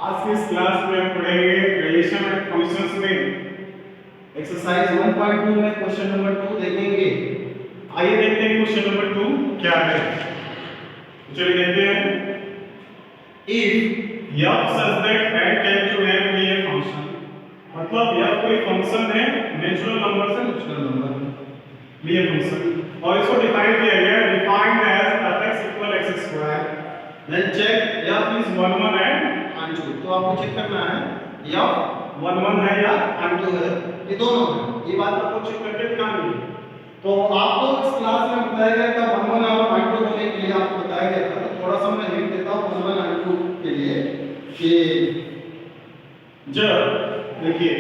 आज की इस क्लास में हम पढ़ेंगे रिलेशन एंड फंक्शंस में एक्सरसाइज 1.2 में क्वेश्चन नंबर 2 देखेंगे। आइए देखते हैं क्वेश्चन नंबर 2 क्या है। चलिए देखते हैं। If f such that n tends to m be a function, मतलब f कोई फंक्शन है नेचुरल नंबर से नेचुरल नंबर भी है फंक्शन और इसको डिफाइन किया गया है defined as fx equal x square, then check f is 1 1 and n2। तो आपको चेक करना है f 1 1 है या n2 है, ये दोनों है, ये बात आपको चेक करके दिखानी है। तो आपको इस क्लास में बताया गया था 1 1 और n2 होने के लिए आपको बताया गया था। तो थोड़ा सा मैं हिंट देता हूं 1 1 n2 के लिए कि जब देखिए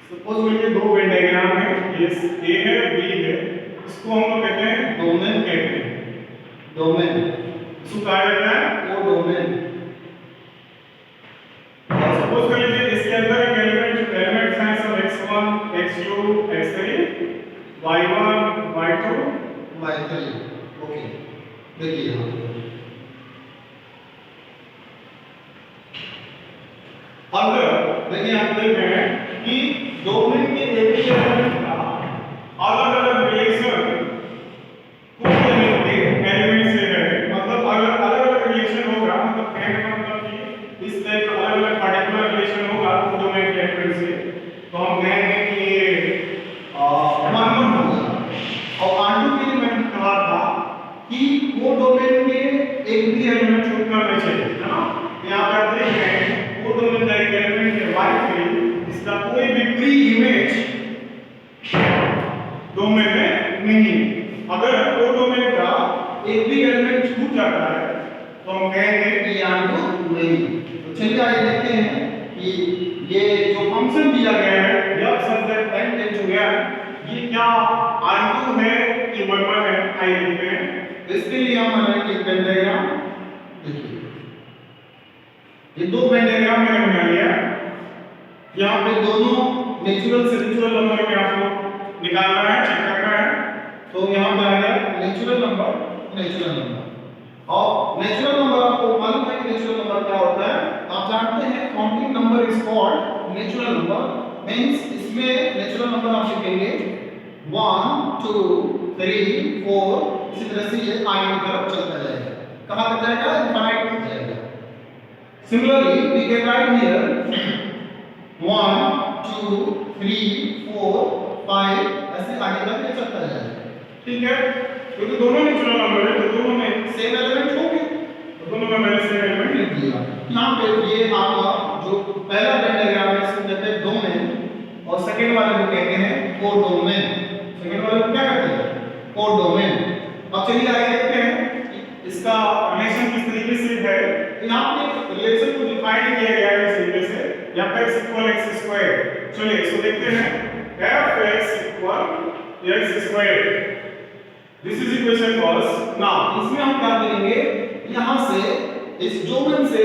सपोज लीजिए दो वेन डायग्राम है, ये ए है बी है, इसको हम लोग कहते हैं डोमेन कहते हैं। डोमेन इसको कहा जाता है वो डोमेन। सपोज कर लीजिए इसके अंदर एक एलिमेंट्स हैं सब x1 x2 x3 y1 y2 y3। Okay देखिए यहां अगर देखिए आप देख रहे हैं कि डोमेन के एक ही एलिमेंट का अलग अलग रिलेशन कोई एलिमेंट से है, मतलब अलग अलग रिलेशन होगा, मतलब कहने का मतलब कि इस टाइप का अलग अलग पर्टिकुलर रिलेशन होगा डोमेन के एलिमेंट से, तो हम कहेंगे कि ये वन होगा। और आंटू के लिए मैंने कहा था कि वो डोमेन के एक भी एलिमेंट छूट करना चाहिए, है ना। यहां पर आप देख रहे हैं वो डोमेन का एक एलिमेंट है y3, इसका कोई भी प्री इमेज डोमेन में नहीं। अगर वो डोमेन का एक भी एलिमेंट छूट जाता है तो हम कहेंगे कि आंटू नहीं। तो चलिए आइए देखते हैं कि ये जो फंक्शन दिया गया है f such that n tends to m, ये क्या आंटू है कि 1 1 है, आइए देखते हैं। इसके लिए हम बनाएंगे एक वेन डायग्राम। देखिए ये दो वेन डायग्राम मैंने बना लिया। यहाँ पे दोनों नेचुरल से नेचुरल नंबर में आपको निकालना है, चेक करना है। तो यहाँ पे आ गया नेचुरल नंबर, नेचुरल नंबर। और नेचुरल नंबर आपको मालूम है कि नेचुरल नंबर क्या होता है, आप जानते हैं counting number is called natural number. Means इसमें नेचुरल नंबर आप लिखेंगे 1 2 3 4, इसी तरह से ये आगे की तरफ चलता जाएगा। कहां तक जाएगा? इनफाइनाइट तक जाएगा। Similarly, we can write here 1 2 3 4 5, ऐसे आगे तक ये चलता जाएगा। ठीक है, क्योंकि दोनों नेचुरल नंबर है तो दोनों में सेम एलिमेंट होंगे, तो दोनों में मैंने सेम एलिमेंट लिख दिया। यहाँ पे ये आपका जो पहला वेन डायग्राम है इसको कहते हैं डोमेन और सेकंड वाले को कहते हैं कोडोमेन। सेकंड वाले को क्या कहते हैं? कोडोमेन। अब चलिए आगे देखते हैं इसका रिलेशन किस तरीके से है। यहाँ पे रिलेशन को डिफाइन किया गया है इस तरीके से fx equal x square। चलिए इसको देखते हैं। fx equal x square, this is equation first. Now इसमें हम क्या करेंगे, यहाँ से इस डोमेन से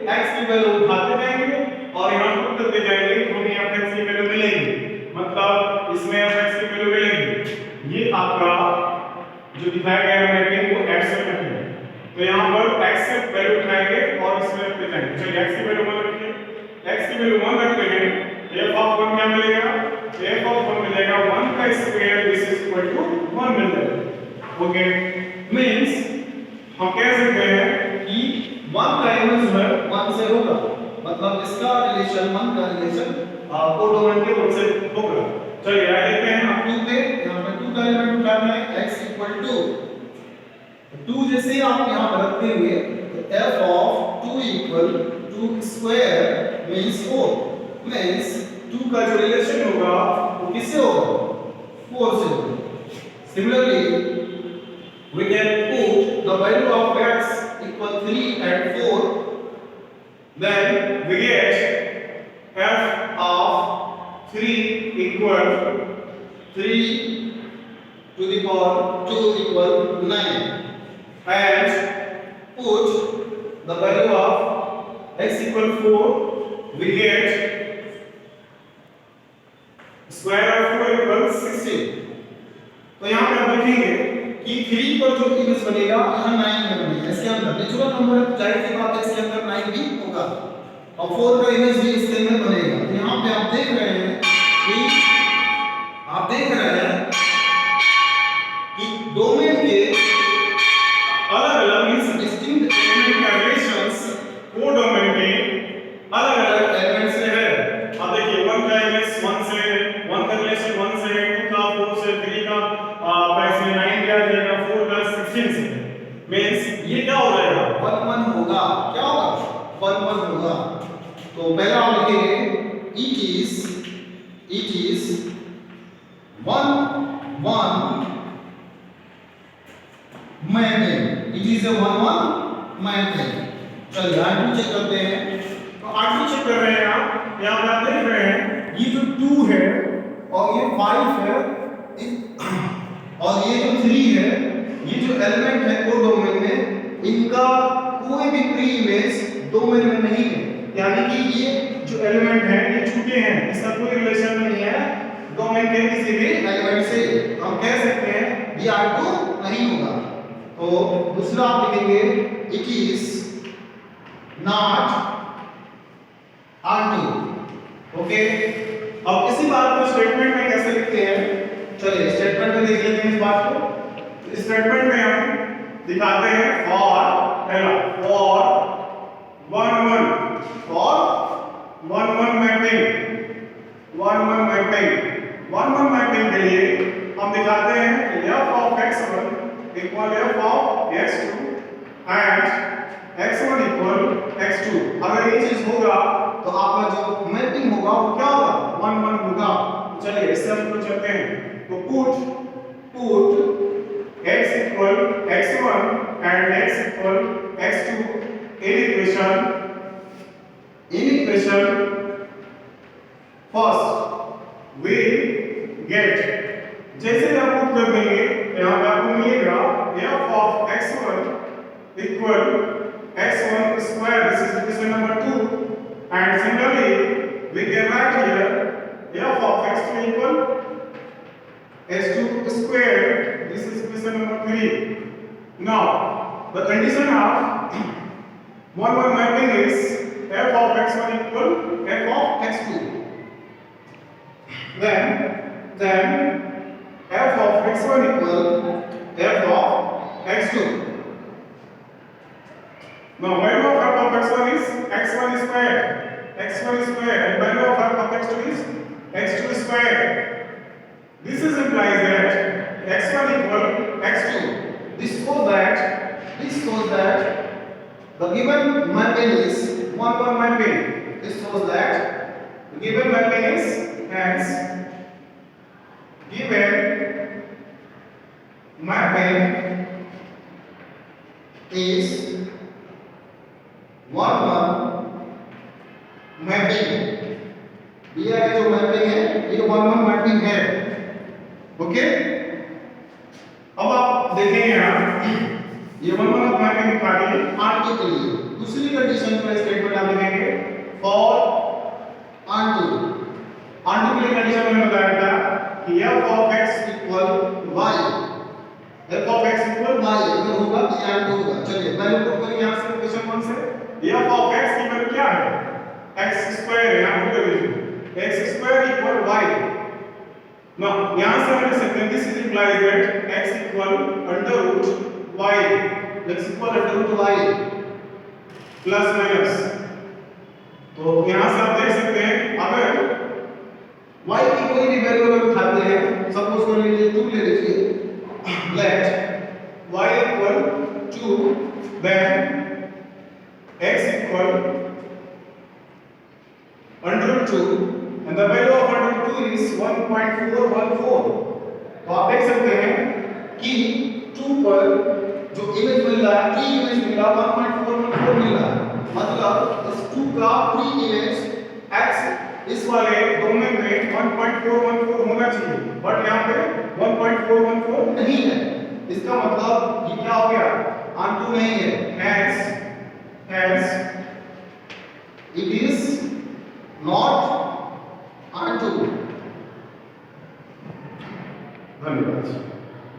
x की वैल्यू उठाते जाएंगे और यहाँ पुट करते जाएंगे, हमें fx की वैल्यू मिलेगी, मतलब इसमें fx की वैल्यू मिलेगी। ये आपका जो दिखाया गया है मैपिंग को x से करते हैं, तो यहाँ पर x से वैल्यू उठाएंगे और इसमें रखते जाएंगे। चलिए x की वैल्यू 1 रखिए, x की वैल्यू 1 रखते हैं, f ऑफ 1 क्या मिलेगा? f ऑफ 1 मिलेगा 1 का square, this is equal to 1 मिल जाएगा। ओके, मींस हम कह सकते हैं कि 1 का इन्वर्स है 1 से होगा, मतलब इसका रिलेशन 1 का रिलेशन कोडोमेन के 1 से होगा। चलिए आगे देखते हैं हम 2 पे। यहां पर 2 का एलिमेंट उठाना है, x इक्वल टू 2 जैसे आप यहां पर रखते हुए तो f of 2 equal 2 square means 4, means 2 का जो रिलेशन होगा वो किससे होगा? 4 से होगा। Similarly, we can put the value of x equal 3 and 4, then we get f of 3 equal 3 to the power 2 equal 9, and put the value of x equal 4, we get square of 4 equal 16। तो यहाँ पे आप देखेंगे कि 3 पर जो image बनेगा यहाँ 9 में बनेगा। इसके अंदर नेचुरल नंबर जाहिर सी बात है इसके अंदर 9 भी होगा। होगा और 4 का इमेज भी इसके में बनेगा। तो यहाँ पे आप देख रहे हैं कि डोमेन के अलग-अलग मींस डिस्टिंक्ट एलिमेंट का रिलेशंस कोडोमेन के अलग-अलग एलिमेंट से है। अब देखिए 1 का इमेज 1 से, 1 का रिलेशन 1 से, 2 का 4 से, 3 का 5 से, 9 का जाएगा 4 का 16 से। मींस ये क्या हो जाएगा 1 1 होगा। क्या होगा 1 1 होगा। तो पहला आप लिखेंगे it is 1 1 mapping. it is a 1 1 mapping. चलिए R2 चेक करते हैं। तो R2 चेक कर रहे हैं आप, यहाँ पे आप देख रहे हैं ये जो 2 है और ये 5 है और ये जो 3 है, ये जो एलिमेंट है कोडोमेन में, इनका कोई भी प्री इमेज डोमेन में नहीं है। यानी कि ये जो एलिमेंट है ये छूटे हैं, इसका कोई रिलेशन नहीं है डोमेन के किसी भी एलिमेंट से। हम कह सकते हैं ये R2 नहीं होगा। तो दूसरा आप लिखेंगे it is not R2। Okay, अब इसी बात को स्टेटमेंट में कैसे लिखते हैं, चलिए स्टेटमेंट में देख लेते हैं इस बात को। इस स्टेटमेंट में हम दिखाते हैं for 1 1 मैपिंग 1 1 मैपिंग के लिए हम दिखाते हैं कि f of x1 equal f of x2 and x1 equal x2। अगर ये चीज होगा तो आपका जो मैपिंग होगा वो क्या होगा 1 1 होगा। चलिए इससे हम कुछ चलते हैं। तो put x equal x1 and x equal x2 in equation first we get, जैसे आप पुट कर देंगे यहाँ पे आपको मिलेगा f of x1 equal x1 square, this is equation number 2, and similarly we can write here f of x2 equal x2 square, this is equation number 3. Now the condition of 1 1 mapping is f of x1 equal f of x2, then f of x1 equal f of x2. Now value of f of x1 is x1 square, and value of f of x2 is x2 square. This is implies that x1 equal x2. This shows that the given mapping is 1 1 mapping. This shows that the given mapping is hence given mapping is 1 1 mapping। दिया गया जो mapping है ये 1 1 mapping है। Okay, अब आप देखेंगे यहाँ ये 1 1 मैपिंग निकालिए R2 के लिए। दूसरी कंडीशन में स्टेटमेंट आप लिखेंगे for R2 के लिए कंडीशन मैंने बताया था कि f of x equal y, f of x equal y अगर होगा तो ये R2 होगा। चलिए वैल्यू पुट करिए यहाँ से इक्वेशन 1 से। f of x की वैल्यू क्या है x स्क्वायर, यहाँ पुट कर दीजिए x square equal y। Now यहाँ से हम लिख सकते हैं this is implies that x equal under root y, x equal under root y plus minus. तो यहाँ से आप देख सकते हैं अगर y की कोई भी वैल्यू अगर उठाते हैं, सपोज कर लीजिए 2 ले लीजिए, let y equal 2, then x equal under root 2 and the value of under root 2 is 1.414। तो आप देख सकते हैं कि 2 पर जो इमेज मिल रहा है, की इमेज मिल रहा है 1.414 मिल रहा है। मतलब इस 2 का प्री इमेज x इस वाले डोमेन में 1.414 होना चाहिए, बट यहाँ पे 1.414 नहीं है। इसका मतलब ये क्या हो गया R2 नहीं है, hence it is not